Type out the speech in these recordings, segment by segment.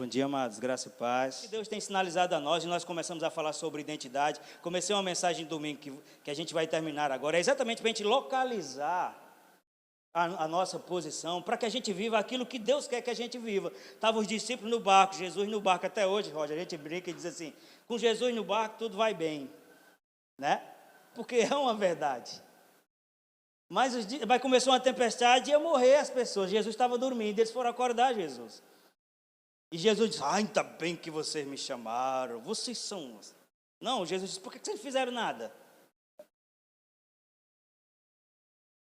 Bom dia, amados, graça e paz. Que Deus tem sinalizado a nós, e nós começamos a falar sobre identidade. Comecei uma mensagem domingo que a gente vai terminar agora, é exatamente para a gente localizar a nossa posição, para que a gente viva aquilo que Deus quer que a gente viva. Estavam os discípulos no barco, Jesus no barco, até hoje, Roger, a gente brinca e diz assim, com Jesus no barco tudo vai bem, né? Porque é uma verdade. Mas começou uma tempestade e ia morrer as pessoas, Jesus estava dormindo, eles foram acordar Jesus. E Jesus disse, ainda bem que vocês me chamaram, vocês são... Não, Jesus disse, por que vocês não fizeram nada?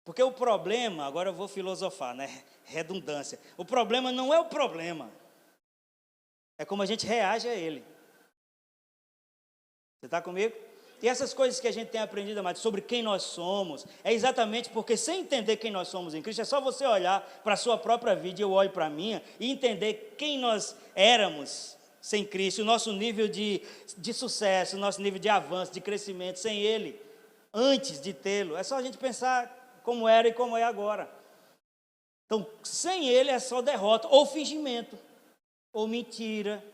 Porque o problema, agora eu vou filosofar, né? Redundância. O problema não é o problema, é como a gente reage a ele. Você está comigo? E essas coisas que a gente tem aprendido, amado, sobre quem nós somos, é exatamente porque sem entender quem nós somos em Cristo, é só você olhar para a sua própria vida, e eu olho para a minha, e entender quem nós éramos sem Cristo, o nosso nível de sucesso, o nosso nível de avanço, de crescimento, sem Ele, antes de tê-lo. É só a gente pensar como era e como é agora. Então, sem Ele é só derrota, ou fingimento, ou mentira,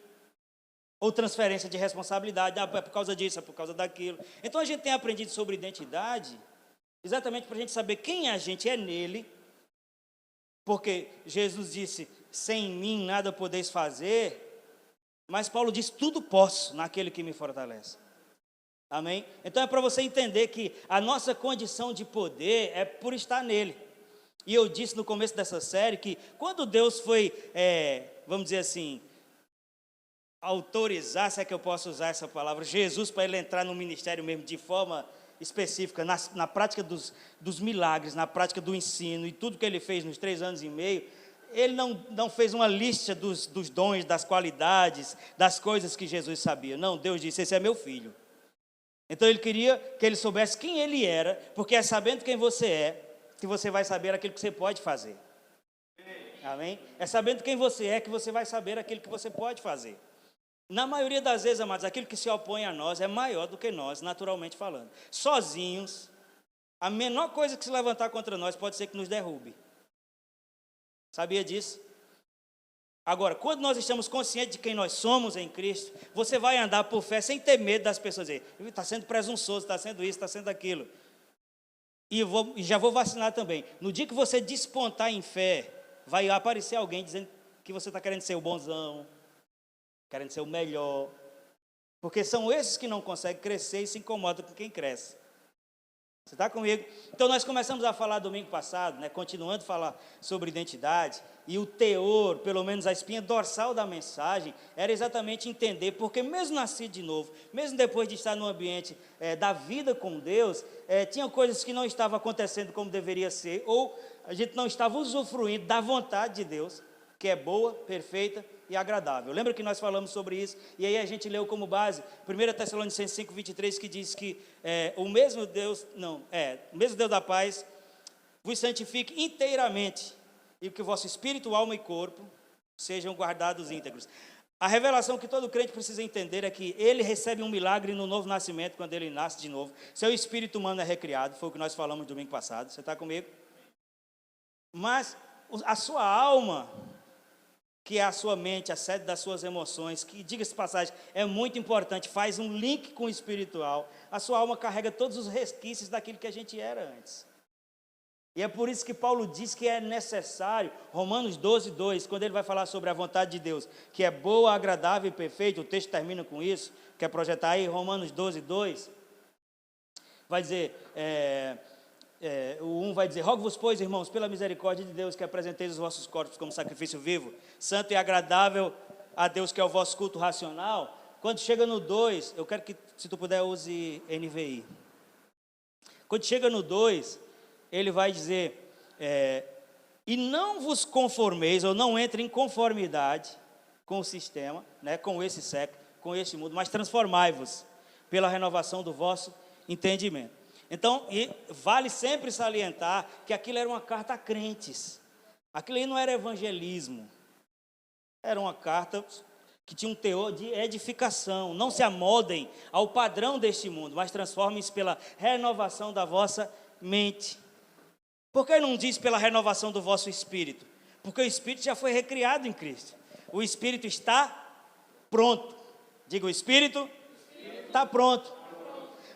ou transferência de responsabilidade, é por causa disso, é por causa daquilo. Então a gente tem aprendido sobre identidade, exatamente para a gente saber quem a gente é nele, porque Jesus disse, sem mim nada podeis fazer, mas Paulo disse, tudo posso naquele que me fortalece. Amém? Então é para você entender que a nossa condição de poder é por estar nele. E eu disse no começo dessa série que quando Deus foi, vamos dizer assim, autorizar, se é que eu posso usar essa palavra, Jesus, para ele entrar no ministério mesmo de forma específica, na prática dos milagres, na prática do ensino e tudo que ele fez nos 3 anos e meio, ele não fez uma lista dos dons, das qualidades, das coisas que Jesus sabia. Não, Deus disse, esse é meu filho. Então ele queria que ele soubesse quem ele era, porque é sabendo quem você é, que você vai saber aquilo que você pode fazer. Amém? É sabendo quem você é que você vai saber aquilo que você pode fazer. Na maioria das vezes, amados, aquilo que se opõe a nós é maior do que nós, naturalmente falando. Sozinhos, a menor coisa que se levantar contra nós pode ser que nos derrube. Sabia disso? Agora, quando nós estamos conscientes de quem nós somos em Cristo, você vai andar por fé sem ter medo das pessoas dizer, está sendo presunçoso, está sendo isso, está sendo aquilo. E já vou vacinar também. No dia que você despontar em fé, vai aparecer alguém dizendo que você está querendo ser o bonzão, querendo ser o melhor, porque são esses que não conseguem crescer e se incomodam com quem cresce. Você está comigo? Então nós começamos a falar domingo passado, né, continuando a falar sobre identidade, e o teor, pelo menos a espinha dorsal da mensagem, era exatamente entender, porque mesmo nascido de novo, mesmo depois de estar no ambiente da vida com Deus, tinha coisas que não estavam acontecendo como deveria ser, ou a gente não estava usufruindo da vontade de Deus, que é boa, perfeita e agradável. Lembra que nós falamos sobre isso? E aí a gente leu como base 1 Tessalonicenses 5:23, que diz que o mesmo Deus da paz vos santifique inteiramente, e que o vosso espírito, alma e corpo sejam guardados íntegros. A revelação que todo crente precisa entender é que ele recebe um milagre no novo nascimento, quando ele nasce de novo. Seu espírito humano é recriado, foi o que nós falamos domingo passado. Você está comigo? Mas a sua alma, que é a sua mente, a sede das suas emoções, que, diga-se de passagem, é muito importante, faz um link com o espiritual. A sua alma carrega todos os resquícios daquilo que a gente era antes. E é por isso que Paulo diz que é necessário, Romanos 12:2, quando ele vai falar sobre a vontade de Deus, que é boa, agradável e perfeita, o texto termina com isso, quer projetar aí, Romanos 12:2, vai dizer... o 1 vai dizer, rogo-vos, pois, irmãos, pela misericórdia de Deus, que apresenteis os vossos corpos como sacrifício vivo, santo e agradável a Deus, que é o vosso culto racional. Quando chega no 2, eu quero que, se tu puder, use NVI. Quando chega no 2, ele vai dizer, e não vos conformeis, ou não entre em conformidade com o sistema, né, com esse século, com este mundo, mas transformai-vos pela renovação do vosso entendimento. Então, vale sempre salientar que aquilo era uma carta a crentes. Aquilo aí não era evangelismo. Era uma carta que tinha um teor de edificação. Não se amoldem ao padrão deste mundo, mas transformem-se pela renovação da vossa mente. Por que não diz pela renovação do vosso espírito? Porque o espírito já foi recriado em Cristo. O Espírito está pronto. Diga, o Espírito está pronto.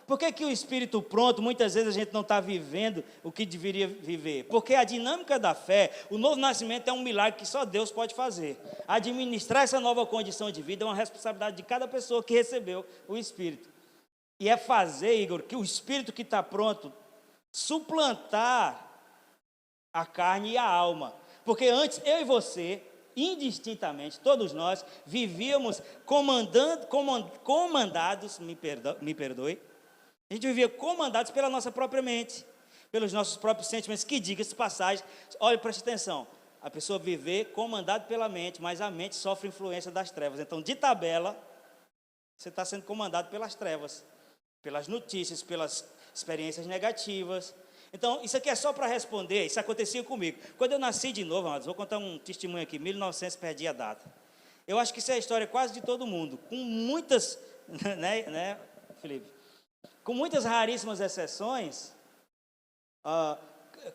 Por que o Espírito pronto, muitas vezes a gente não está vivendo o que deveria viver? Porque a dinâmica da fé, o novo nascimento é um milagre que só Deus pode fazer. Administrar essa nova condição de vida é uma responsabilidade de cada pessoa que recebeu o Espírito. E é fazer, Igor, que o Espírito que está pronto, suplantar a carne e a alma. Porque antes, eu e você, indistintamente, todos nós, vivíamos comandados, me perdoe, a gente vivia comandados pela nossa própria mente, pelos nossos próprios sentimentos, que diga-se de passagem, olha, preste atenção, a pessoa viver comandado pela mente, mas a mente sofre influência das trevas. Então, de tabela, você está sendo comandado pelas trevas, pelas notícias, pelas experiências negativas. Então, isso aqui é só para responder, isso acontecia comigo. Quando eu nasci de novo, amados, vou contar um testemunho aqui, 1900, perdi a data. Eu acho que isso é a história quase de todo mundo, com muitas, né, Felipe? Com muitas raríssimas exceções,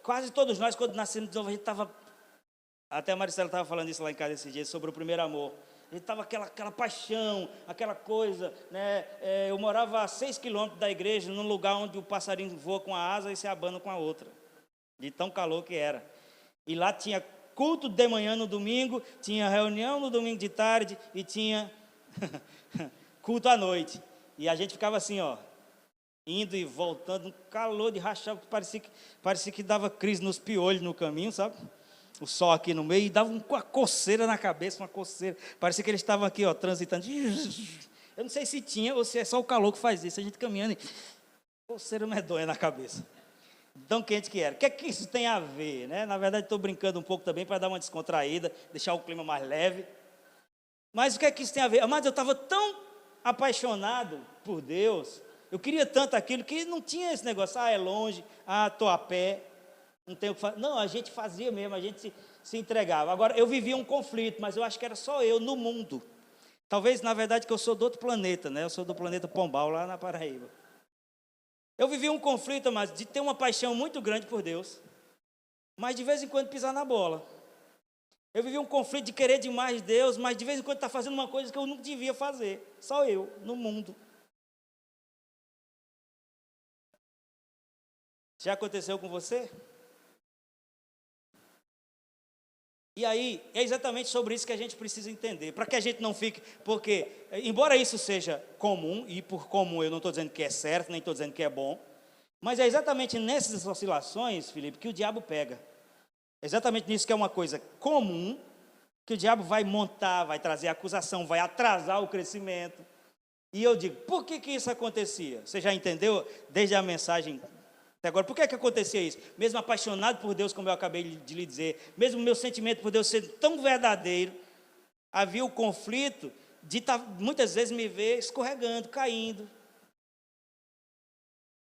quase todos nós, quando nascemos de novo, a gente estava, até a Maricela estava falando isso lá em casa esse dia, sobre o primeiro amor. A gente estava aquela paixão, aquela coisa, né? Eu morava a 6 quilômetros da igreja, num lugar onde o passarinho voa com a asa e se abana com a outra, de tão calor que era. E lá tinha culto de manhã no domingo, tinha reunião no domingo de tarde e tinha culto à noite. E a gente ficava assim, ó, indo e voltando, um calor de rachar, parecia que dava crise nos piolhos no caminho, sabe? O sol aqui no meio, e dava uma coceira na cabeça, uma coceira. Parecia que eles estavam aqui, ó, transitando. Eu não sei se tinha ou se é só o calor que faz isso. A gente caminhando e coceira medonha na cabeça. Tão quente que era. O que é que isso tem a ver, né? Na verdade, estou brincando um pouco também para dar uma descontraída, deixar o clima mais leve. Mas o que é que isso tem a ver? Mas eu estava tão apaixonado por Deus, eu queria tanto aquilo, que não tinha esse negócio, é longe, estou a pé, não tenho o que fazer. Não, a gente fazia mesmo, a gente se entregava. Agora, eu vivia um conflito, mas eu acho que era só eu no mundo. Talvez, na verdade, que eu sou do outro planeta, né? Eu sou do planeta Pombal, lá na Paraíba. Eu vivia um conflito, mas de ter uma paixão muito grande por Deus, mas de vez em quando pisar na bola. Eu vivia um conflito de querer demais Deus, mas de vez em quando estar fazendo uma coisa que eu não devia fazer. Só eu, no mundo. Já aconteceu com você? E aí, é exatamente sobre isso que a gente precisa entender, para que a gente não fique, porque, embora isso seja comum, e por comum eu não estou dizendo que é certo, nem estou dizendo que é bom, mas é exatamente nessas oscilações, Felipe, que o diabo pega. É exatamente nisso que é uma coisa comum, que o diabo vai montar, vai trazer acusação, vai atrasar o crescimento. E eu digo, por que isso acontecia? Você já entendeu desde a mensagem até agora? Por que acontecia isso? Mesmo apaixonado por Deus, como eu acabei de lhe dizer, mesmo o meu sentimento por Deus ser tão verdadeiro, havia o conflito de muitas vezes me ver escorregando, caindo.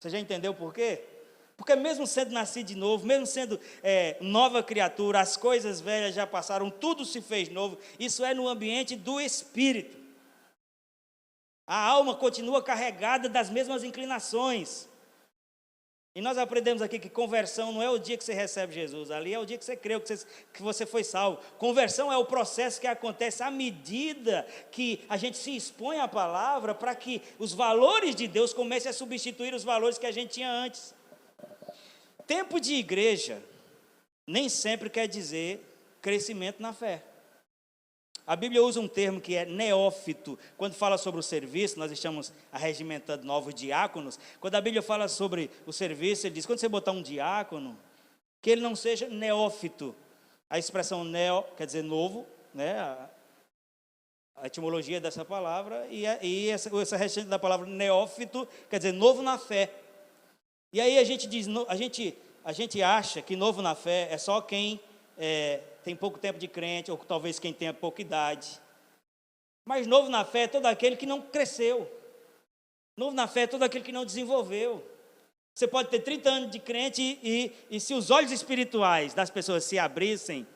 Você já entendeu por quê? Porque mesmo sendo nascido de novo, mesmo sendo nova criatura, as coisas velhas já passaram, tudo se fez novo. Isso é no ambiente do Espírito. A alma continua carregada das mesmas inclinações. E nós aprendemos aqui que conversão não é o dia que você recebe Jesus, ali é o dia que você creu, que você foi salvo. Conversão é o processo que acontece à medida que a gente se expõe à palavra, para que os valores de Deus comecem a substituir os valores que a gente tinha antes. Tempo de igreja nem sempre quer dizer crescimento na fé. A Bíblia usa um termo que é neófito. Quando fala sobre o serviço, nós estamos arregimentando novos diáconos. Quando a Bíblia fala sobre o serviço, ele diz, quando você botar um diácono, que ele não seja neófito. A expressão neo quer dizer novo, né? A etimologia dessa palavra, e essa restante da palavra neófito quer dizer novo na fé. E aí a gente diz, a gente acha que novo na fé é só quem tem pouco tempo de crente, ou talvez quem tenha pouca idade. Mas novo na fé é todo aquele que não cresceu. Novo na fé é todo aquele que não desenvolveu. Você pode ter 30 anos de crente e se os olhos espirituais das pessoas se abrissem,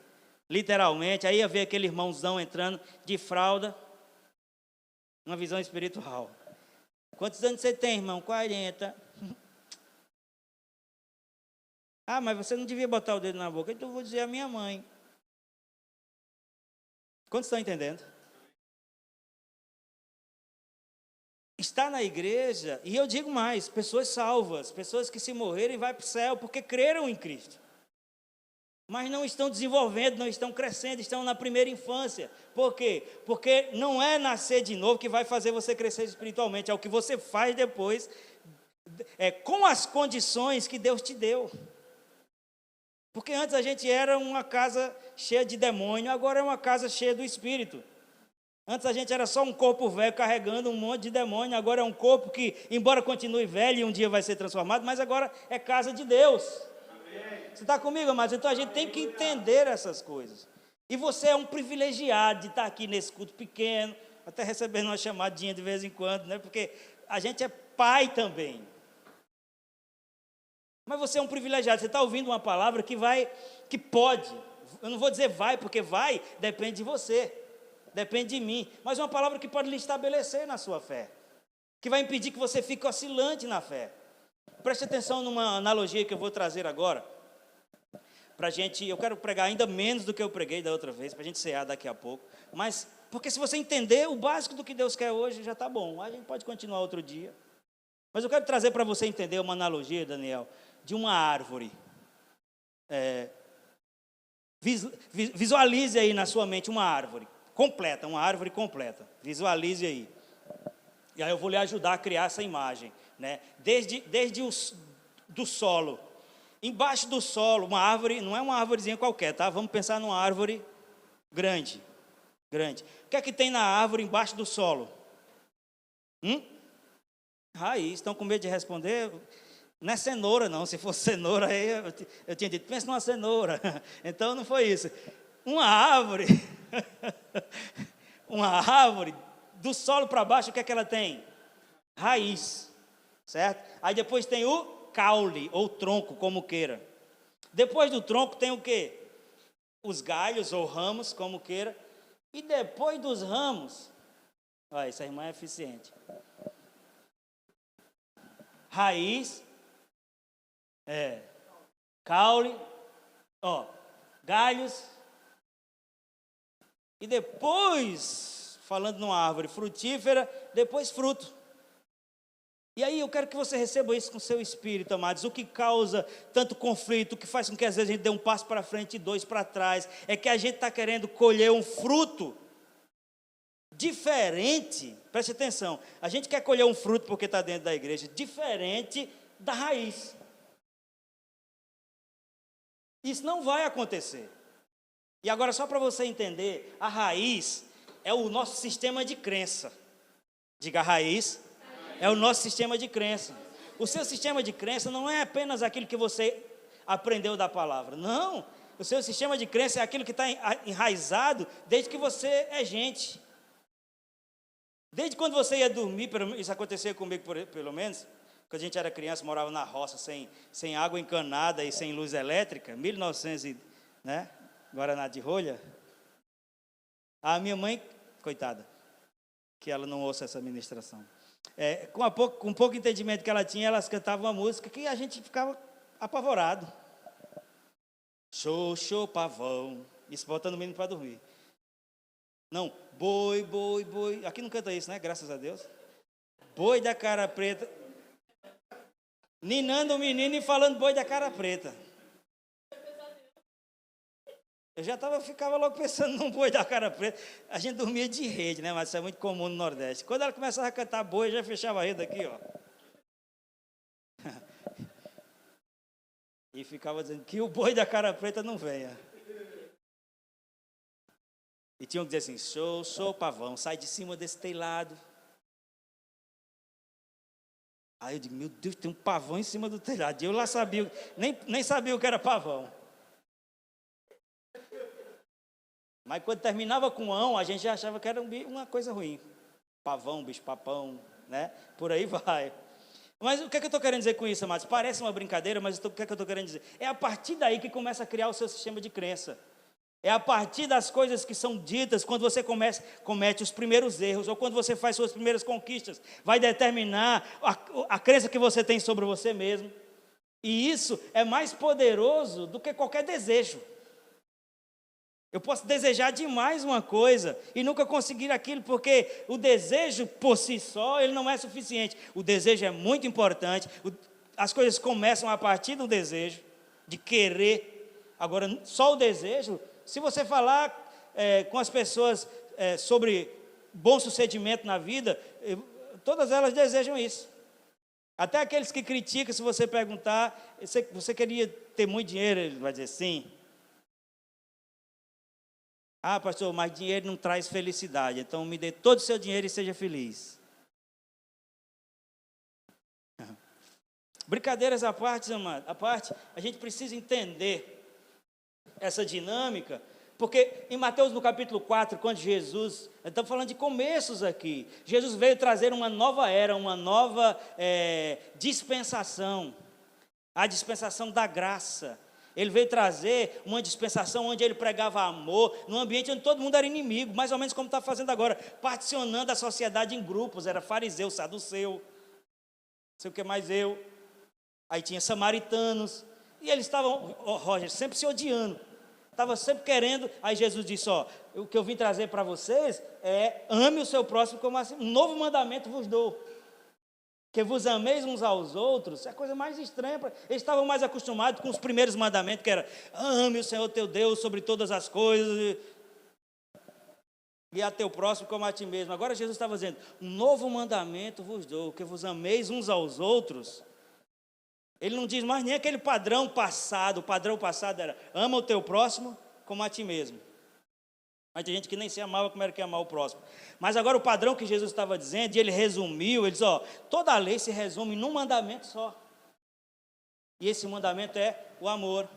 literalmente, aí ia ver aquele irmãozão entrando de fralda, uma visão espiritual. Quantos anos você tem, irmão? 40. Ah, mas você não devia botar o dedo na boca. Então eu vou dizer à minha mãe. Quantos estão entendendo? Está na igreja, e eu digo mais, pessoas salvas, pessoas que se morrerem vão para o céu porque creram em Cristo. Mas não estão desenvolvendo, não estão crescendo, estão na primeira infância. Por quê? Porque não é nascer de novo que vai fazer você crescer espiritualmente, é o que você faz depois, com as condições que Deus te deu. Porque antes a gente era uma casa cheia de demônio, agora é uma casa cheia do Espírito. Antes a gente era só um corpo velho carregando um monte de demônio, agora é um corpo que, embora continue velho e um dia vai ser transformado, mas agora é casa de Deus. Amém. Você está comigo, amados? Então a gente tem que entender essas coisas. E você é um privilegiado de estar aqui nesse culto pequeno, até recebendo uma chamadinha de vez em quando, né? Porque a gente é pai também. Mas você é um privilegiado, você está ouvindo uma palavra que pode, eu não vou dizer vai, porque vai depende de você. Depende de mim, mas uma palavra que pode lhe estabelecer na sua fé, que vai impedir que você fique oscilante na fé. Preste atenção numa analogia que eu vou trazer agora, para a gente, eu quero pregar ainda menos do que eu preguei da outra vez, para a gente cear daqui a pouco, mas, porque se você entender o básico do que Deus quer hoje, já está bom, a gente pode continuar outro dia, mas eu quero trazer para você entender uma analogia, Daniel, de uma árvore. Visualize aí na sua mente uma árvore completa, uma árvore completa, visualize aí, e aí eu vou lhe ajudar a criar essa imagem, né? Desde do solo, embaixo do solo, uma árvore, não é uma árvorezinha qualquer, tá? Vamos pensar numa árvore grande, o que é que tem na árvore embaixo do solo? Raiz. Estão com medo de responder? Não é cenoura não, se fosse cenoura aí eu tinha dito, pensa numa cenoura, então não foi isso, uma árvore, do solo para baixo, o que é que ela tem? Raiz, certo? Aí depois tem o caule, ou tronco, como queira. Depois do tronco tem o quê? Os galhos, ou ramos, como queira. E depois dos ramos, olha, essa irmã é eficiente. Raiz, caule, galhos, e depois, falando numa árvore frutífera, depois fruto. E aí eu quero que você receba isso com seu espírito, amados. O que causa tanto conflito, o que faz com que às vezes a gente dê um passo para frente e dois para trás, é que a gente está querendo colher um fruto diferente. Preste atenção, a gente quer colher um fruto porque está dentro da igreja, diferente da raiz. Isso não vai acontecer. E agora, só para você entender, a raiz é o nosso sistema de crença. Diga, a raiz é o nosso sistema de crença. O seu sistema de crença não é apenas aquilo que você aprendeu da palavra. Não, o seu sistema de crença é aquilo que está enraizado desde que você é gente. Desde quando você ia dormir, isso acontecia comigo pelo menos, quando a gente era criança, morava na roça, sem água encanada e sem luz elétrica, 1900, né? Guaraná de rolha. A minha mãe, coitada, que ela não ouça essa ministração, com pouco entendimento que ela tinha, elas cantavam uma música que a gente ficava apavorado. Show, show, pavão. Isso botando o menino para dormir. Não, boi, boi, boi. Aqui não canta isso, né? Graças a Deus. Boi da cara preta. Ninando o menino e falando boi da cara preta. Eu ficava logo pensando num boi da cara preta. A gente dormia de rede, né? Mas isso é muito comum no Nordeste. Quando ela começava a cantar boi, já fechava a rede aqui, ó. E ficava dizendo que o boi da cara preta não venha. E tinham que dizer assim, show, pavão, sai de cima desse telhado. Aí eu digo, meu Deus, tem um pavão em cima do telhado. E eu lá sabia, nem sabia o que era pavão. Mas quando terminava com ão, a gente já achava que era uma coisa ruim. Pavão, bicho-papão, né? Por aí vai. Mas o que é que eu estou querendo dizer com isso, amados? Parece uma brincadeira, mas o que é que eu estou querendo dizer? É a partir daí que começa a criar o seu sistema de crença. É a partir das coisas que são ditas, quando você comete os primeiros erros, ou quando você faz suas primeiras conquistas, vai determinar a crença que você tem sobre você mesmo. E isso é mais poderoso do que qualquer desejo. Eu posso desejar demais uma coisa e nunca conseguir aquilo, porque o desejo por si só, ele não é suficiente. O desejo é muito importante, as coisas começam a partir do desejo, de querer. Agora, só o desejo, se você falar com as pessoas sobre bom sucedimento na vida, todas elas desejam isso. Até aqueles que criticam, se você perguntar, você queria ter muito dinheiro, ele vai dizer sim. Ah, pastor, mas dinheiro não traz felicidade, então me dê todo o seu dinheiro e seja feliz. Brincadeiras à parte, amado, a gente precisa entender essa dinâmica, porque em Mateus no capítulo 4, quando Jesus, estamos falando de começos aqui, Jesus veio trazer uma nova era, uma nova dispensação, a dispensação da graça. Ele veio trazer uma dispensação onde ele pregava amor, num ambiente onde todo mundo era inimigo, mais ou menos como está fazendo agora, particionando a sociedade em grupos, era fariseu, saduceu, não sei o que mais aí tinha samaritanos, e eles estavam, Roger, sempre se odiando, estava sempre querendo. Aí Jesus disse, o que eu vim trazer para vocês é, ame o seu próximo como assim, um novo mandamento vos dou, que vos ameis uns aos outros. É a coisa mais estranha, eles estavam mais acostumados com os primeiros mandamentos, que era, ame o Senhor teu Deus sobre todas as coisas, e a teu próximo como a ti mesmo. Agora Jesus estava dizendo, um novo mandamento vos dou, que vos ameis uns aos outros. Ele não diz mais nem aquele padrão passado. O padrão passado era, ama o teu próximo como a ti mesmo. Mas tem gente que nem se amava como era que amar o próximo. Mas agora o padrão que Jesus estava dizendo, e ele resumiu, ele diz, toda a lei se resume num mandamento só. E esse mandamento é o amor.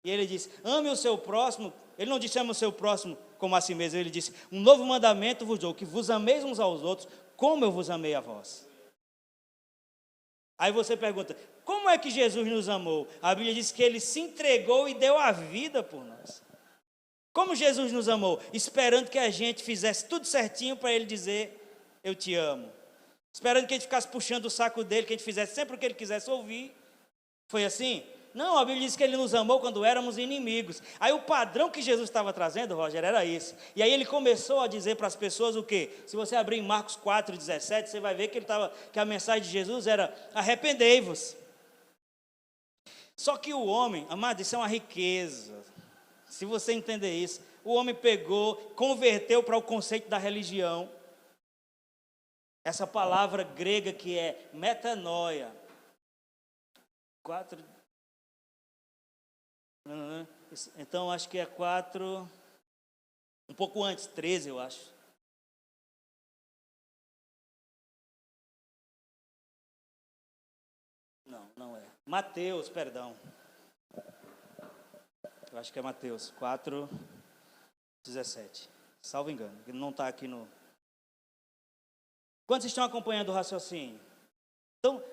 E ele disse, ame o seu próximo. Ele não disse, ame o seu próximo como a si mesmo. Ele disse, um novo mandamento vos dou, que vos ameis uns aos outros, como eu vos amei a vós. Aí você pergunta, como é que Jesus nos amou? A Bíblia diz que ele se entregou e deu a vida por nós. Como Jesus nos amou? Esperando que a gente fizesse tudo certinho para ele dizer, eu te amo. Esperando que a gente ficasse puxando o saco dele, que a gente fizesse sempre o que ele quisesse ouvir. Foi assim? Não, a Bíblia diz que ele nos amou quando éramos inimigos. Aí o padrão que Jesus estava trazendo, Roger, era esse. E aí ele começou a dizer para as pessoas o quê? Se você abrir em Marcos 4,17, você vai ver que a mensagem de Jesus era, arrependei-vos. Só que o homem, amado, isso é uma riqueza. Se você entender isso, o homem pegou, converteu para o conceito da religião. Essa palavra grega que é metanoia. 4. Então acho que é 4. Um pouco antes, 13, eu acho. Não é. Mateus, perdão. Eu acho que é Mateus 4, 17. Salvo engano, ele não está aqui no... Quantos estão acompanhando o raciocínio? Então,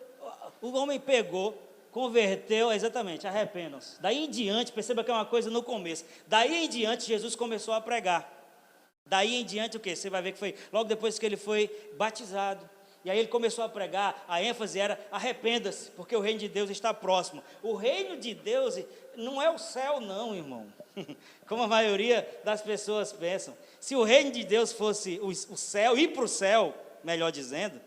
o homem pegou, converteu, exatamente, arrependam-se. Daí em diante, perceba que é uma coisa no começo. Daí em diante, Jesus começou a pregar. Daí em diante o quê? Você vai ver que foi logo depois que ele foi batizado. E aí ele começou a pregar, a ênfase era, arrependa-se, porque o reino de Deus está próximo. O reino de Deus não é o céu não, irmão. Como a maioria das pessoas pensam. Se o reino de Deus fosse o céu, ir para o céu, melhor dizendo,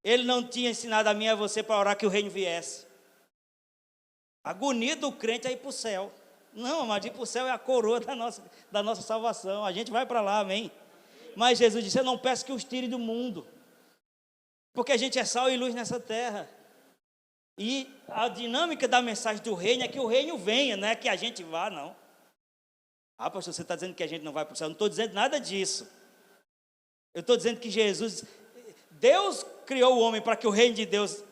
ele não tinha ensinado a mim e a você para orar que o reino viesse. A agonia do crente é ir para o céu. Não, mas ir para o céu é a coroa da nossa salvação. A gente vai para lá, amém? Mas Jesus disse, eu não peço que os tire do mundo. Porque a gente é sal e luz nessa terra. E a dinâmica da mensagem do reino é que o reino venha, não é que a gente vá, não. Ah, pastor, você está dizendo que a gente não vai para o céu? Eu não estou dizendo nada disso. Eu estou dizendo que Deus criou o homem para que o reino de Deus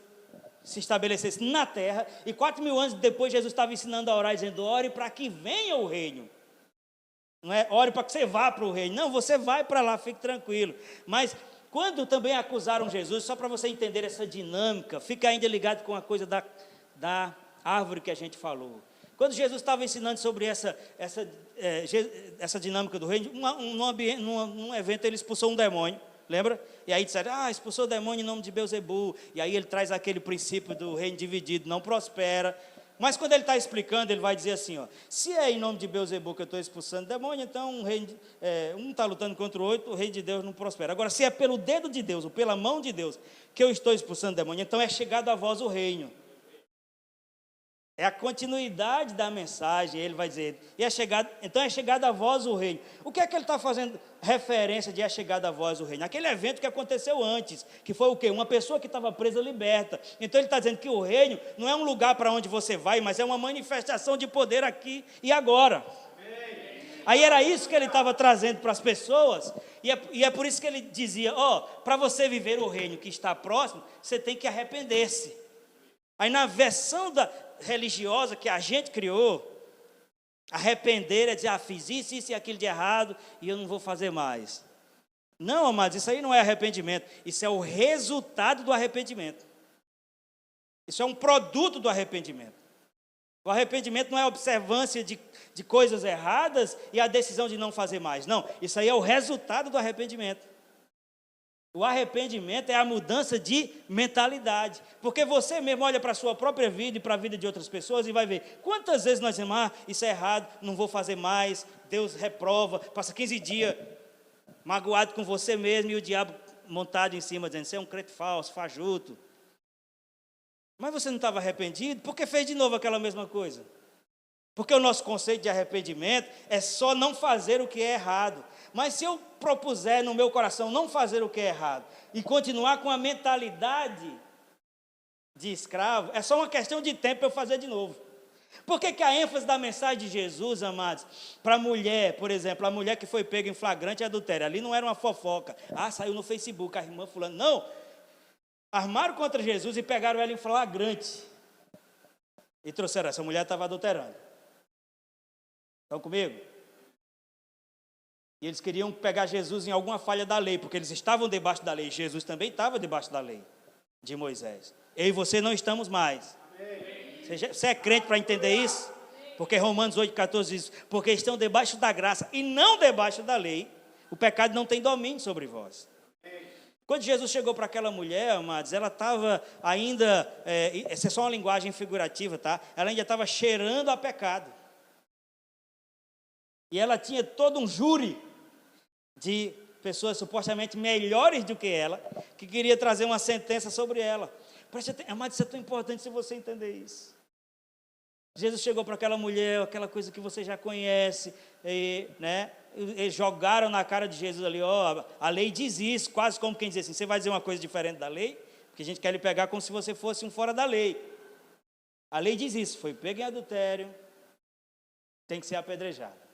se estabelecesse na terra. E 4.000 anos depois, Jesus estava ensinando a orar, dizendo, ore para que venha o reino. Não é ore para que você vá para o reino. Não, você vai para lá, fique tranquilo. Mas... quando também acusaram Jesus, só para você entender essa dinâmica, fica ainda ligado com a coisa da árvore que a gente falou. Quando Jesus estava ensinando sobre essa dinâmica do reino, num evento ele expulsou um demônio, lembra? E aí disseram, expulsou o demônio em nome de Beelzebul. E aí ele traz aquele princípio do reino dividido, não prospera. Mas quando ele está explicando, ele vai dizer assim, ó, se é em nome de Beelzebul que eu estou expulsando demônio, então um está lutando contra o outro, o reino de Deus não prospera. Agora, se é pelo dedo de Deus, ou pela mão de Deus, que eu estou expulsando demônio, então é chegado a vós o reino. É a continuidade da mensagem, ele vai dizer, então é chegado a vós o reino. O que é que ele está fazendo referência de é chegado a vós o reino? Aquele evento que aconteceu antes, que foi o quê? Uma pessoa que estava presa liberta. Então ele está dizendo que o reino não é um lugar para onde você vai, mas é uma manifestação de poder aqui e agora. Aí era isso que ele estava trazendo para as pessoas, e é por isso que ele dizia, para você viver o reino que está próximo, você tem que arrepender-se. Aí na versão religiosa que a gente criou, arrepender é dizer, fiz isso e aquilo de errado, e eu não vou fazer mais. Não, amados, isso aí não é arrependimento, isso é o resultado do arrependimento. Isso é um produto do arrependimento. O arrependimento não é a observância de coisas erradas e a decisão de não fazer mais. Não, isso aí é o resultado do arrependimento. O arrependimento é a mudança de mentalidade. Porque você mesmo olha para a sua própria vida e para a vida de outras pessoas e vai ver quantas vezes nós dizemos, isso é errado, não vou fazer mais, Deus reprova, passa 15 dias magoado com você mesmo e o diabo montado em cima, dizendo, você é um crente falso, fajuto. Mas você não estava arrependido? Por que fez de novo aquela mesma coisa? Porque o nosso conceito de arrependimento é só não fazer o que é errado. Mas se eu propuser no meu coração não fazer o que é errado e continuar com a mentalidade de escravo, é só uma questão de tempo para eu fazer de novo. Por que a ênfase da mensagem de Jesus, amados, para a mulher, por exemplo, a mulher que foi pega em flagrante adultério, ali não era uma fofoca, saiu no Facebook, a irmã fulano, não, armaram contra Jesus e pegaram ela em flagrante e trouxeram, essa mulher estava adulterando. Estão comigo? E eles queriam pegar Jesus em alguma falha da lei, porque eles estavam debaixo da lei. Jesus também estava debaixo da lei de Moisés. Eu e você não estamos mais. Você é crente para entender isso? Porque Romanos 8,14 diz, porque estão debaixo da graça e não debaixo da lei, o pecado não tem domínio sobre vós. Quando Jesus chegou para aquela mulher, amados, ela estava ainda, essa é só uma linguagem figurativa, tá? Ela ainda estava cheirando a pecado. E ela tinha todo um júri de pessoas supostamente melhores do que ela, que queria trazer uma sentença sobre ela. Amado, isso é tão importante se você entender isso. Jesus chegou para aquela mulher, aquela coisa que você já conhece, né? Eles jogaram na cara de Jesus ali, a lei diz isso, quase como quem diz assim, você vai dizer uma coisa diferente da lei? Porque a gente quer lhe pegar como se você fosse um fora da lei. A lei diz isso, foi pego em adultério, tem que ser apedrejado.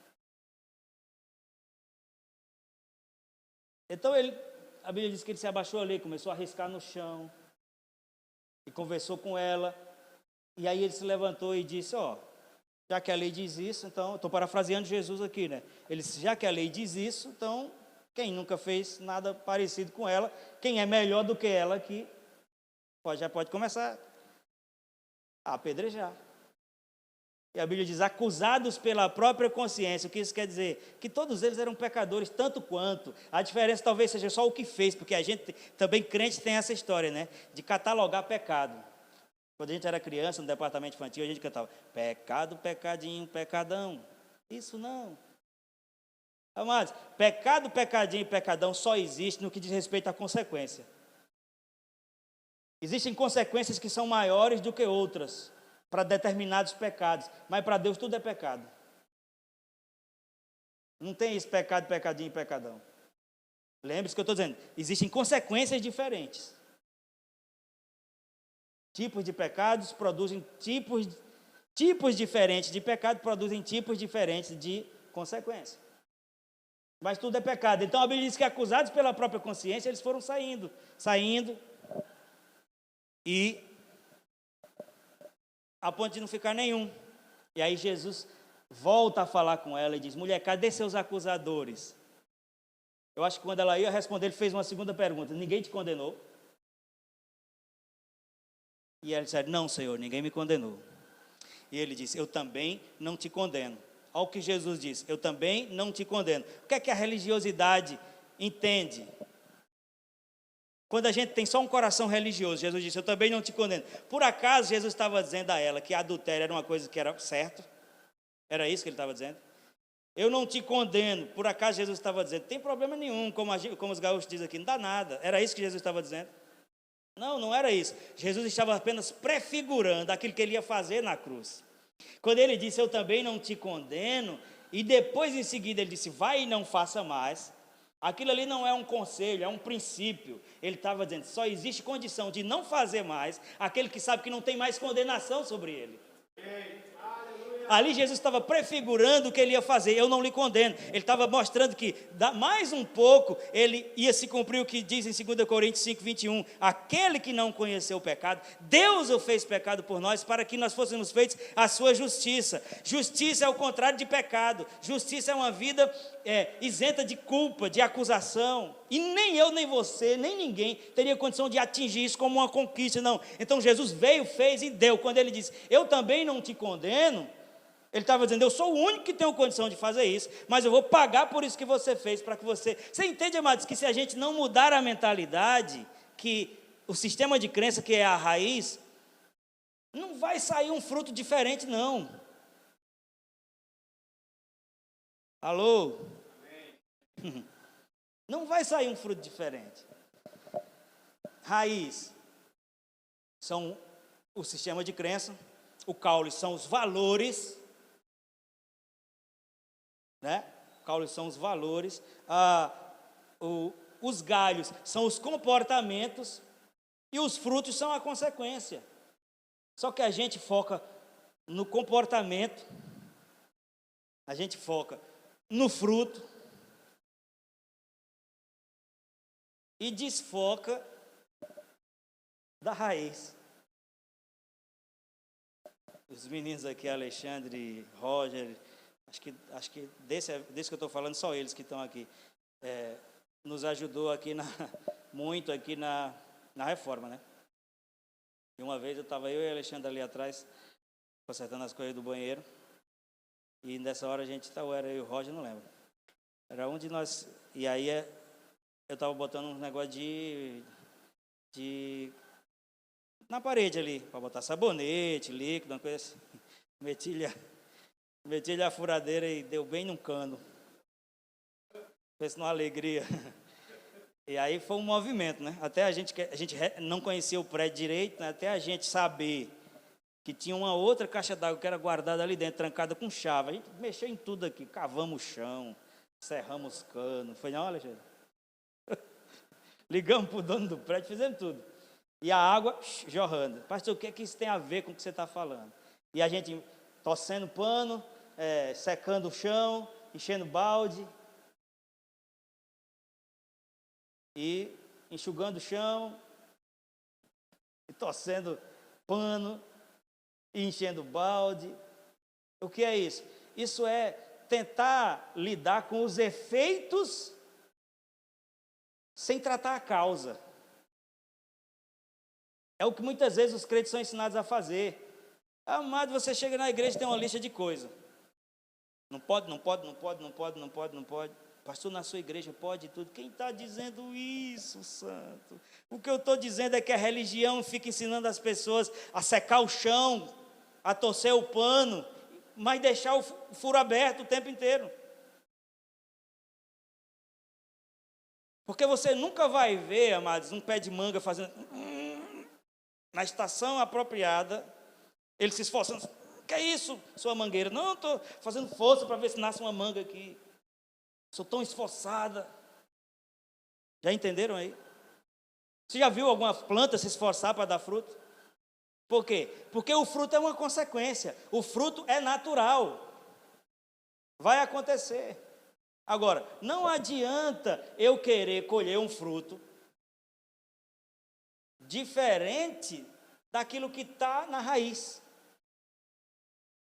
Então a Bíblia diz que ele se abaixou ali, começou a riscar no chão, e conversou com ela, e aí ele se levantou e disse, já que a lei diz isso, então, estou parafraseando Jesus aqui, né? Ele disse, já que a lei diz isso, então, quem nunca fez nada parecido com ela, quem é melhor do que ela aqui, já pode começar a apedrejar. E a Bíblia diz, acusados pela própria consciência. O que isso quer dizer? Que todos eles eram pecadores, tanto quanto. A diferença talvez seja só o que fez, porque a gente, também crente, tem essa história, né? De catalogar pecado. Quando a gente era criança, no departamento infantil, a gente cantava, pecado, pecadinho, pecadão. Isso não. Amados, pecado, pecadinho e pecadão só existe no que diz respeito à consequência. Existem consequências que são maiores do que outras para determinados pecados, mas para Deus tudo é pecado. Não tem esse pecado, pecadinho e pecadão. Lembre-se que eu estou dizendo, existem consequências diferentes. Tipos de pecados produzem tipos diferentes de pecado, produzem tipos diferentes de consequência. Mas tudo é pecado. Então a Bíblia diz que acusados pela própria consciência, eles foram saindo, e a ponto de não ficar nenhum. E aí Jesus volta a falar com ela e diz, mulher, cadê seus acusadores? Eu acho que quando ela ia responder, ele fez uma segunda pergunta, ninguém te condenou? E ela disse, não, Senhor, ninguém me condenou. E ele disse, eu também não te condeno. Olha o que Jesus disse, eu também não te condeno. O que é que a religiosidade entende? Quando a gente tem só um coração religioso, Jesus disse, eu também não te condeno. Por acaso Jesus estava dizendo a ela que adultério era uma coisa que era certo? Era isso que ele estava dizendo? Eu não te condeno. Por acaso Jesus estava dizendo, tem problema nenhum, como os gaúchos dizem aqui, não dá nada. Era isso que Jesus estava dizendo? Não, não era isso. Jesus estava apenas prefigurando aquilo que ele ia fazer na cruz. Quando ele disse, eu também não te condeno, e depois em seguida ele disse, vai e não faça mais, aquilo ali não é um conselho, é um princípio. Ele estava dizendo, só existe condição de não fazer mais aquele que sabe que não tem mais condenação sobre ele. Ali Jesus estava prefigurando o que ele ia fazer, eu não lhe condeno. Ele estava mostrando que mais um pouco ele ia se cumprir o que diz em 2 Coríntios 5, 21. Aquele que não conheceu o pecado, Deus o fez pecado por nós, para que nós fôssemos feitos a sua justiça. Justiça é o contrário de pecado. Justiça é uma vida isenta de culpa, de acusação. E nem eu, nem você, nem ninguém teria condição de atingir isso como uma conquista, não. Então Jesus veio, fez e deu. Quando ele disse, eu também não te condeno, ele estava dizendo, eu sou o único que tenho condição de fazer isso, mas eu vou pagar por isso que você fez, para que você... Você entende, amados, que se a gente não mudar a mentalidade, que o sistema de crença, que é a raiz, não vai sair um fruto diferente, não. Alô? Amém. Não vai sair um fruto diferente. Raiz são o sistema de crença, o caule são os valores, né? Caule são os valores, os galhos são os comportamentos e os frutos são a consequência. Só que a gente foca no comportamento, a gente foca no fruto e desfoca da raiz. Os meninos aqui, Alexandre, Roger, acho que desse que eu estou falando, só eles que estão aqui, nos ajudou aqui muito aqui na reforma, né? E uma vez eu e o Alexandre ali atrás, consertando as coisas do banheiro, e nessa hora a gente era eu e o Roger, não lembro. Era um de nós, e aí eu estava botando um negócio na parede ali, para botar sabonete, líquido, uma coisa assim. Meti-lhe a furadeira e deu bem num cano. Fez uma alegria. E aí foi um movimento, né? Até a gente não conhecia o prédio direito, né? Até a gente saber que tinha uma outra caixa d'água que era guardada ali dentro, trancada com chave. A gente mexeu em tudo aqui, cavamos o chão, serramos cano. Foi não, Alexandre? Ligamos para o dono do prédio, fizemos tudo. E a água jorrando. Pastor, o que é que isso tem a ver com o que você está falando? E a gente torcendo pano, secando o chão, enchendo balde. E enxugando o chão, e torcendo pano, e enchendo balde. O que é isso? Isso é tentar lidar com os efeitos sem tratar a causa. É o que muitas vezes os crentes são ensinados a fazer. Amado, você chega na igreja e tem uma lista de coisas. Não pode. Pastor, na sua igreja pode tudo. Quem está dizendo isso, santo? O que eu estou dizendo é que a religião fica ensinando as pessoas a secar o chão, a torcer o pano, mas deixar o furo aberto o tempo inteiro. Porque você nunca vai ver, amados, um pé de manga fazendo... Na estação apropriada, ele se esforçando. Que é isso, sua mangueira? Não, estou fazendo força para ver se nasce uma manga aqui. Sou tão esforçada. Já entenderam aí? Você já viu alguma planta se esforçar para dar fruto? Por quê? Porque o fruto é uma consequência. O fruto é natural. Vai acontecer. Agora, não adianta eu querer colher um fruto diferente daquilo que está na raiz.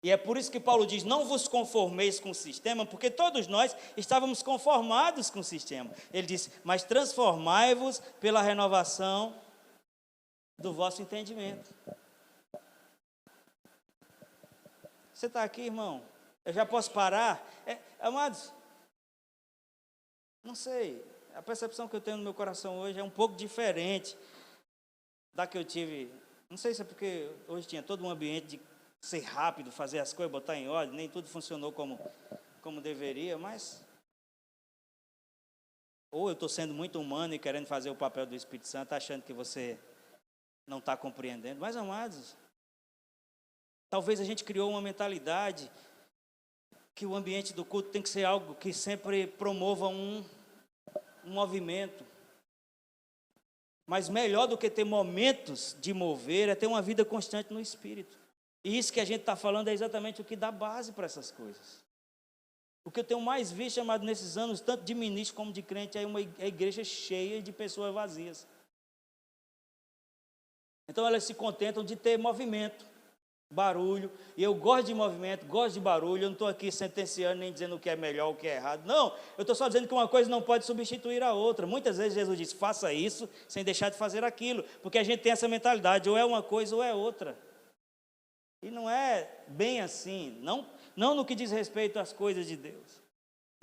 E é por isso que Paulo diz, não vos conformeis com o sistema, porque todos nós estávamos conformados com o sistema. Ele diz, mas transformai-vos pela renovação do vosso entendimento. Você está aqui, irmão? Eu já posso parar? Amados, não sei, a percepção que eu tenho no meu coração hoje é um pouco diferente da que eu tive. Não sei se é porque hoje tinha todo um ambiente de ser rápido, fazer as coisas, botar em ordem, nem tudo funcionou como deveria, mas ou eu estou sendo muito humano e querendo fazer o papel do Espírito Santo, achando que você não está compreendendo. Mas, amados, talvez a gente criou uma mentalidade que o ambiente do culto tem que ser algo que sempre promova um movimento. Mas melhor do que ter momentos de mover é ter uma vida constante no Espírito. E isso que a gente está falando é exatamente o que dá base para essas coisas. O que eu tenho mais visto, amado, nesses anos, tanto de ministro como de crente, é uma igreja cheia de pessoas vazias. Então elas se contentam de ter movimento, barulho, e eu gosto de movimento, gosto de barulho, eu não estou aqui sentenciando nem dizendo o que é melhor, o que é errado, não, eu estou só dizendo que uma coisa não pode substituir a outra. Muitas vezes Jesus diz, faça isso, sem deixar de fazer aquilo, porque a gente tem essa mentalidade, ou é uma coisa ou é outra, e não é bem assim, não no que diz respeito às coisas de Deus.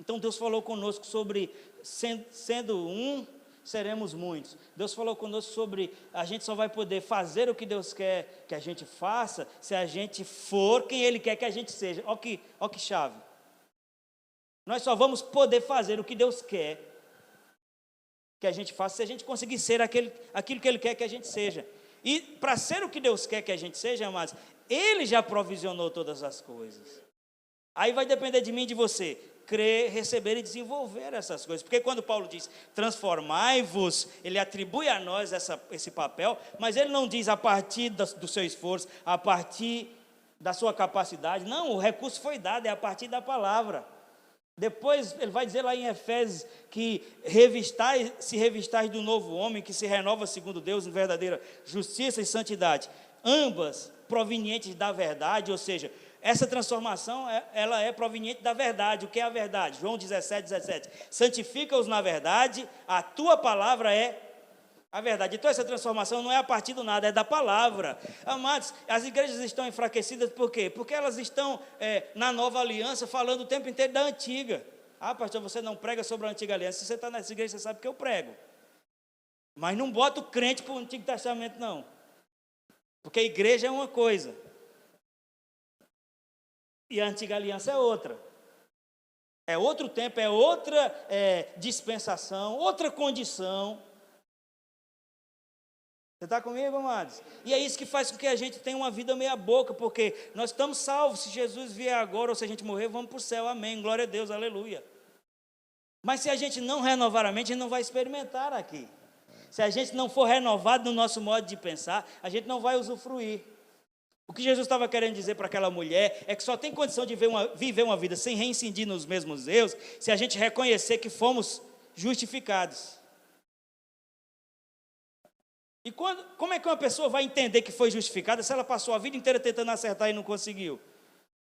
Então Deus falou conosco sobre, sendo um, seremos muitos. Deus falou conosco sobre a gente só vai poder fazer o que Deus quer que a gente faça se a gente for quem Ele quer que a gente seja. Ó que chave. Nós só vamos poder fazer o que Deus quer que a gente faça se a gente conseguir ser aquilo que Ele quer que a gente seja. E para ser o que Deus quer que a gente seja, amados, Ele já provisionou todas as coisas. Aí vai depender de mim e de você crer, receber e desenvolver essas coisas. Porque quando Paulo diz, transformai-vos, ele atribui a nós esse papel, mas ele não diz a partir do seu esforço, a partir da sua capacidade. Não, o recurso foi dado, é a partir da palavra. Depois ele vai dizer lá em Efésios que se revistais do novo homem, que se renova segundo Deus em verdadeira justiça e santidade, ambas provenientes da verdade, ou seja, essa transformação, ela é proveniente da verdade. O que é a verdade? João 17. Santifica-os na verdade, a tua palavra é a verdade. Então essa transformação não é a partir do nada, é da palavra. Amados, as igrejas estão enfraquecidas por quê? Porque elas estão na nova aliança falando o tempo inteiro da antiga. Ah, pastor, você não prega sobre a antiga aliança. Se você está nessa igreja, você sabe que eu prego. Mas não bota o crente para o Antigo Testamento, não. Porque a igreja é uma coisa. E a antiga aliança é outra. É outro tempo, é outra dispensação, outra condição. Você está comigo, amados? E é isso que faz com que a gente tenha uma vida meia boca, porque nós estamos salvos. Se Jesus vier agora, ou se a gente morrer, vamos para o céu, amém, glória a Deus, aleluia. Mas se a gente não renovar a mente, a gente não vai experimentar aqui. Se a gente não for renovado no nosso modo de pensar, a gente não vai usufruir. O que Jesus estava querendo dizer para aquela mulher é que só tem condição de viver uma vida sem reincidir nos mesmos erros se a gente reconhecer que fomos justificados. E como é que uma pessoa vai entender que foi justificada se ela passou a vida inteira tentando acertar e não conseguiu?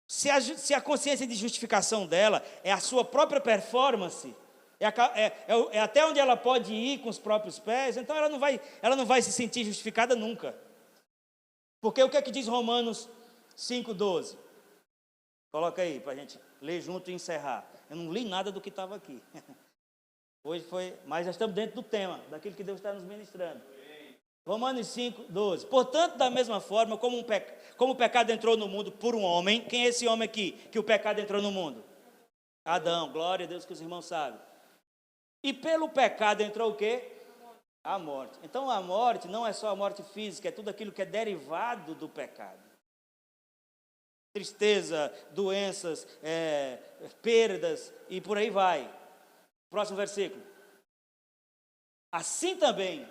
Se a consciência de justificação dela é a sua própria performance, é até onde ela pode ir com os próprios pés, então ela não vai se sentir justificada nunca. Porque o que é que diz Romanos 5,12? Coloca aí para a gente ler junto e encerrar. Eu não li nada do que estava aqui. Hoje foi, mas já estamos dentro do tema, daquilo que Deus está nos ministrando. Romanos 5,12. Portanto, da mesma forma, como o pecado entrou no mundo por um homem, quem é esse homem aqui que o pecado entrou no mundo? Adão, glória a Deus que os irmãos sabem. E pelo pecado entrou o quê? A morte. Então a morte não é só a morte física, é tudo aquilo que é derivado do pecado. Tristeza, doenças, perdas e por aí vai. Próximo versículo. Assim também,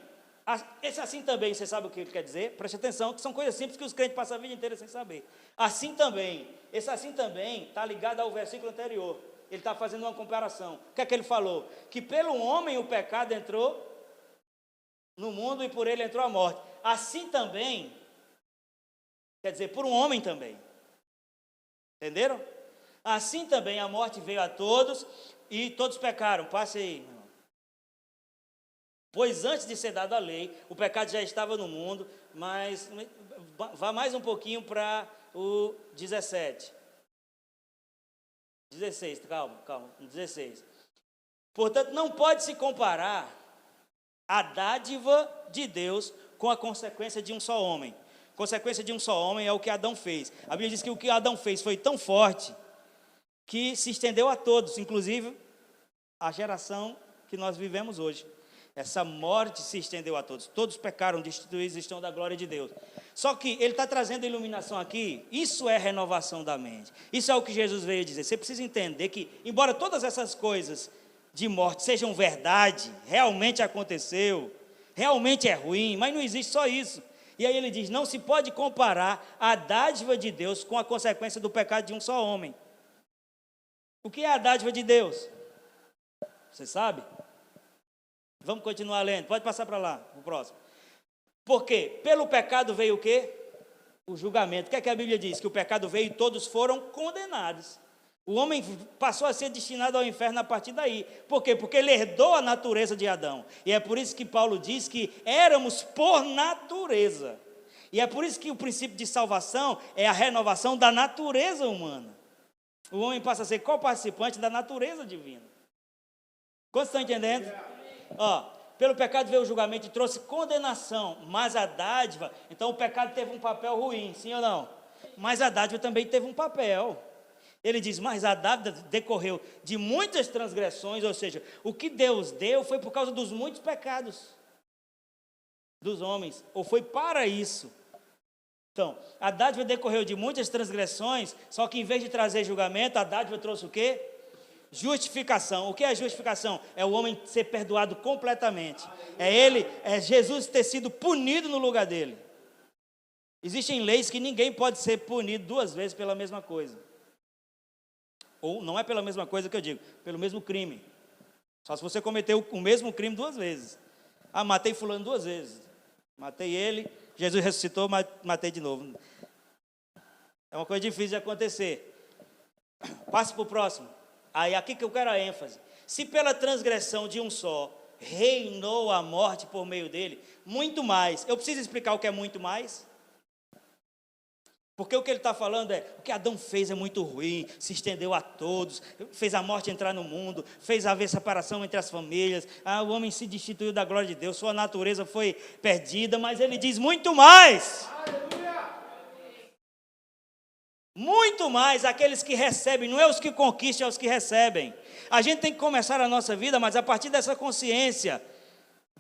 esse assim também, você sabe o que ele quer dizer? Preste atenção, que são coisas simples que os crentes passam a vida inteira sem saber. Assim também, esse assim também está ligado ao versículo anterior. Ele está fazendo uma comparação. O que é que ele falou? Que pelo homem o pecado entrou no mundo e por ele entrou a morte. Assim também, quer dizer, por um homem também. Entenderam? Assim também a morte veio a todos e todos pecaram. Passe aí, meu irmão. Pois antes de ser dada a lei, o pecado já estava no mundo, mas vá mais um pouquinho para o 17. 16, calma, 16. Portanto, não pode se comparar a dádiva de Deus com a consequência de um só homem. Consequência de um só homem é o que Adão fez. A Bíblia diz que o que Adão fez foi tão forte que se estendeu a todos, inclusive a geração que nós vivemos hoje. Essa morte se estendeu a todos. Todos pecaram, destituídos estão da glória de Deus. Só que ele está trazendo iluminação aqui. Isso é renovação da mente. Isso é o que Jesus veio dizer. Você precisa entender que, embora todas essas coisas de morte sejam verdade, realmente aconteceu, realmente é ruim, mas não existe só isso. E aí ele diz, não se pode comparar a dádiva de Deus com a consequência do pecado de um só homem. O que é a dádiva de Deus? Você sabe? Vamos continuar lendo, pode passar para lá, o próximo. Porque pelo pecado veio o quê? O julgamento. O que é que a Bíblia diz? Que o pecado veio e todos foram condenados. O homem passou a ser destinado ao inferno a partir daí. Por quê? Porque ele herdou a natureza de Adão. E é por isso que Paulo diz que éramos por natureza. E é por isso que o princípio de salvação é a renovação da natureza humana. O homem passa a ser co-participante da natureza divina. Quantos estão entendendo? Pelo pecado veio o julgamento e trouxe condenação, mas a dádiva, então o pecado teve um papel ruim, sim ou não? Mas a dádiva também teve um papel. Ele diz, mas a dádiva decorreu de muitas transgressões, ou seja, o que Deus deu foi por causa dos muitos pecados dos homens, ou foi para isso. Então, a dádiva decorreu de muitas transgressões, só que em vez de trazer julgamento, a dádiva trouxe o quê? Justificação. O que é justificação? É o homem ser perdoado completamente. É Jesus ter sido punido no lugar dele. Existem leis que ninguém pode ser punido duas vezes pela mesma coisa. Ou não é pela mesma coisa que eu digo, pelo mesmo crime. Só se você cometeu o mesmo crime duas vezes. Matei fulano duas vezes. Matei ele, Jesus ressuscitou, matei de novo. É uma coisa difícil de acontecer. Passe para o próximo. Aí aqui que eu quero a ênfase. Se pela transgressão de um só reinou a morte por meio dele, muito mais. Eu preciso explicar o que é muito mais? Porque o que ele está falando é, o que Adão fez é muito ruim, se estendeu a todos, fez a morte entrar no mundo, fez haver separação entre as famílias, o homem se destituiu da glória de Deus, sua natureza foi perdida, mas ele diz muito mais. Muito mais aqueles que recebem, não é os que conquistam, é os que recebem. A gente tem que começar a nossa vida, mas a partir dessa consciência,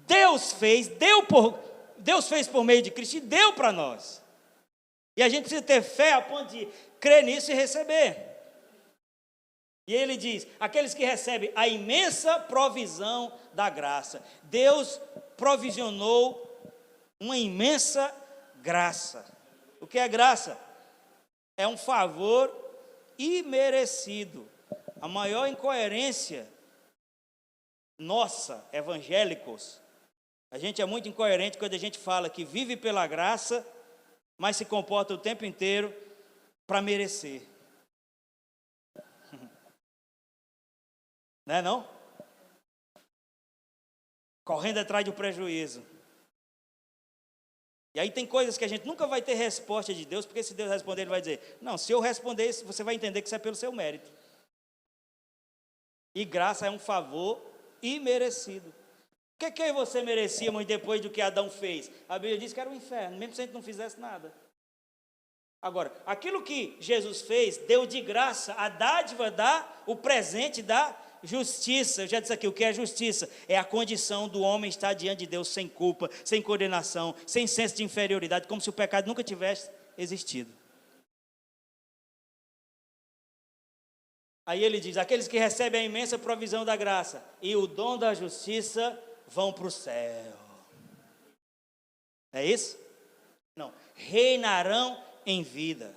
Deus fez por meio de Cristo e deu para nós. E a gente precisa ter fé a ponto de crer nisso e receber. E ele diz, aqueles que recebem a imensa provisão da graça. Deus provisionou uma imensa graça. O que é graça? É um favor imerecido. A maior incoerência nossa, evangélicos, a gente é muito incoerente quando a gente fala que vive pela graça, mas se comporta o tempo inteiro para merecer. Não é não? Correndo atrás do prejuízo. E aí tem coisas que a gente nunca vai ter resposta de Deus, porque se Deus responder, Ele vai dizer, não, se eu responder isso, você vai entender que isso é pelo seu mérito. E graça é um favor imerecido. O que eu e você merecíamos depois do que Adão fez? A Bíblia diz que era o inferno, mesmo se a gente não fizesse nada. Agora, aquilo que Jesus fez, deu de graça, a dádiva o presente da justiça. Eu já disse aqui, o que é justiça? É a condição do homem estar diante de Deus sem culpa, sem condenação, sem senso de inferioridade, como se o pecado nunca tivesse existido. Aí ele diz, aqueles que recebem a imensa provisão da graça e o dom da justiça vão para o céu. É isso? Não. Reinarão em vida.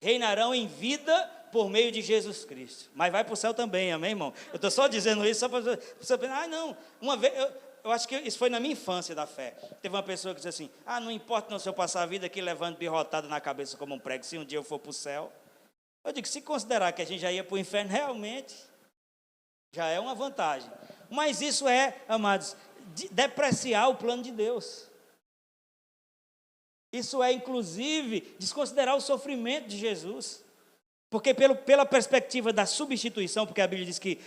Reinarão em vida por meio de Jesus Cristo. Mas vai para o céu também, amém, irmão? Eu estou só dizendo isso só para você pensar, não. Uma vez, eu acho que isso foi na minha infância da fé. Teve uma pessoa que disse assim, não importa não se eu passar a vida aqui levando birrotada na cabeça como um prego, se um dia eu for para o céu. Eu digo, se considerar que a gente já ia para o inferno, realmente já é uma vantagem. Mas isso é, amados, depreciar o plano de Deus. Isso é, inclusive, desconsiderar o sofrimento de Jesus. Porque pela perspectiva da substituição, porque a Bíblia diz que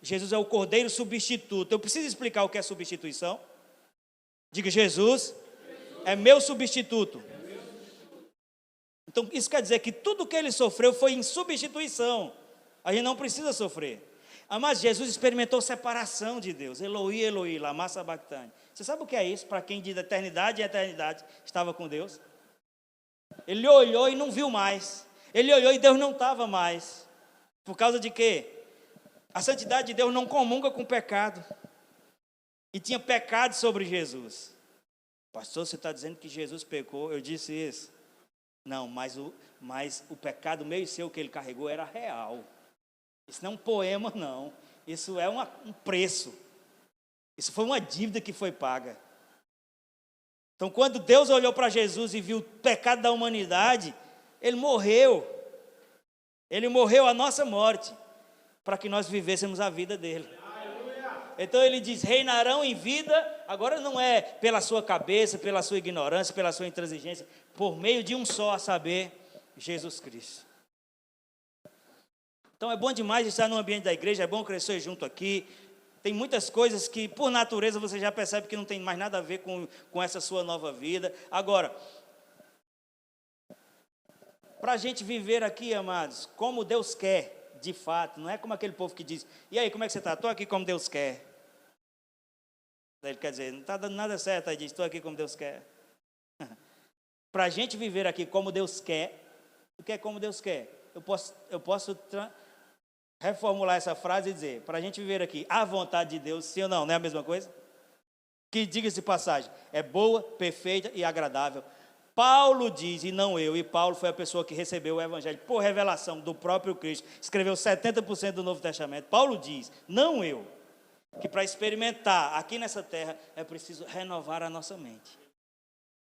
Jesus é o cordeiro substituto. Eu preciso explicar o que é substituição? Diga, Jesus é meu substituto. Então, isso quer dizer que tudo que ele sofreu foi em substituição. A gente não precisa sofrer. Mas Jesus experimentou separação de Deus. Eloi, Eloi, lama sabachthani. Você sabe o que é isso? Para quem de eternidade e eternidade estava com Deus. Ele olhou e não viu mais. Ele olhou e Deus não estava mais. Por causa de quê? A santidade de Deus não comunga com o pecado. E tinha pecado sobre Jesus. Pastor, você está dizendo que Jesus pecou? Eu disse isso. Não, mas o pecado meu e seu que ele carregou era real. Isso não é um poema, não. Isso é um preço. Isso foi uma dívida que foi paga. Então, quando Deus olhou para Jesus e viu o pecado da humanidade, ele morreu. Ele morreu a nossa morte, para que nós vivêssemos a vida dele. Então ele diz, reinarão em vida, agora não é pela sua cabeça, pela sua ignorância, pela sua intransigência, por meio de um só, a saber, Jesus Cristo. Então é bom demais estar no ambiente da igreja, é bom crescer junto aqui. Tem muitas coisas que, por natureza, você já percebe que não tem mais nada a ver com essa sua nova vida. Agora, para a gente viver aqui, amados, como Deus quer, de fato, não é como aquele povo que diz, e aí, como é que você está? Estou aqui como Deus quer. Ele quer dizer, não está dando nada certo, aí diz, estou aqui como Deus quer. Para a gente viver aqui como Deus quer, o que é como Deus quer? Eu posso reformular essa frase e dizer, para a gente viver aqui à vontade de Deus, sim ou não, não é a mesma coisa? Que, diga-se passagem, é boa, perfeita e agradável. Paulo diz, e não eu, e Paulo foi a pessoa que recebeu o Evangelho por revelação do próprio Cristo, escreveu 70% do Novo Testamento. Paulo diz, não eu, que para experimentar aqui nessa terra é preciso renovar a nossa mente.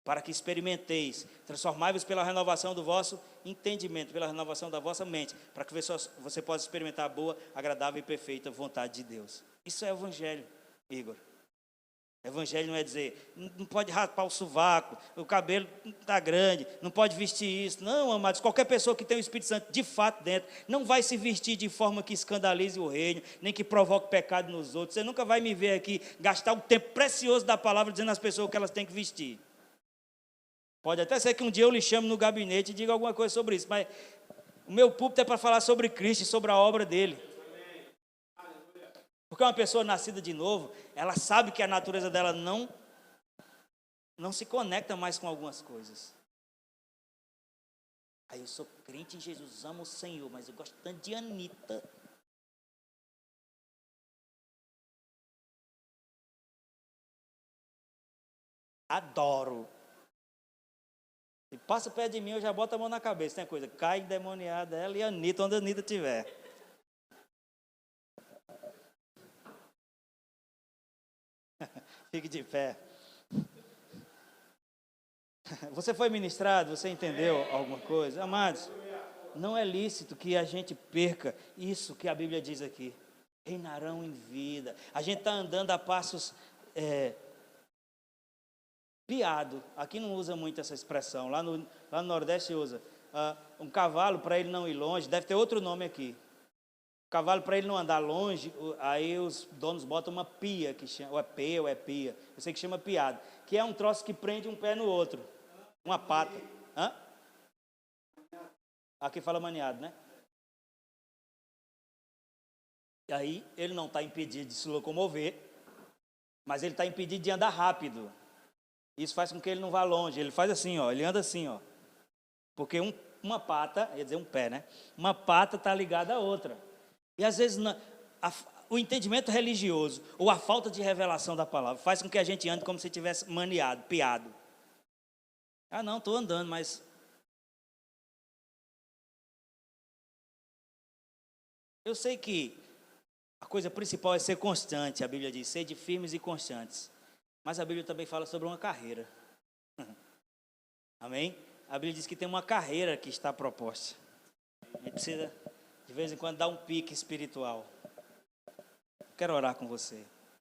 Para que experimenteis, transformai-vos pela renovação do vosso entendimento, pela renovação da vossa mente, para que você possa experimentar a boa, agradável e perfeita vontade de Deus. Isso é Evangelho, Igor. Evangelho não é dizer, não pode raspar o sovaco, o cabelo está grande, não pode vestir isso. Não, amados, qualquer pessoa que tem o Espírito Santo de fato dentro, não vai se vestir de forma que escandalize o reino, nem que provoque pecado nos outros. Você nunca vai me ver aqui gastar o tempo precioso da palavra dizendo às pessoas o que elas têm que vestir. Pode até ser que um dia eu lhe chame no gabinete e diga alguma coisa sobre isso, mas o meu púlpito é para falar sobre Cristo e sobre a obra dele. Porque uma pessoa nascida de novo, ela sabe que a natureza dela não se conecta mais com algumas coisas. Aí eu sou crente em Jesus, amo o Senhor, mas eu gosto tanto de Anitta. Adoro. E passa perto de mim, eu já boto a mão na cabeça, tem coisa, cai endemoniada ela e a Anitta, onde a Anitta estiver. Fique de pé. Você foi ministrado? Você entendeu alguma coisa? Amados, não é lícito que a gente perca isso que a Bíblia diz aqui. Reinarão em vida. A gente está andando a passos piado. Aqui não usa muito essa expressão. Lá no Nordeste usa. Um cavalo, para ele não ir longe, deve ter outro nome aqui. Cavalo, para ele não andar longe, aí os donos botam uma pia, que chama, ou é peia ou é pia, eu sei que chama piado, que é um troço que prende um pé no outro, uma pata. Hã? Aqui fala maniado, né? E aí ele não está impedido de se locomover, mas ele está impedido de andar rápido. Isso faz com que ele não vá longe, ele faz assim, ó, ele anda assim, ó, porque uma pata, ia dizer um pé, né? Uma pata está ligada à outra. E às vezes o entendimento religioso ou a falta de revelação da palavra faz com que a gente ande como se tivesse maniado, piado. Ah, não, estou andando, mas... Eu sei que a coisa principal é ser constante, a Bíblia diz, sede firmes e constantes. Mas a Bíblia também fala sobre uma carreira. Amém? A Bíblia diz que tem uma carreira que está proposta. A gente precisa... de vez em quando dá um pique espiritual. Quero orar com você.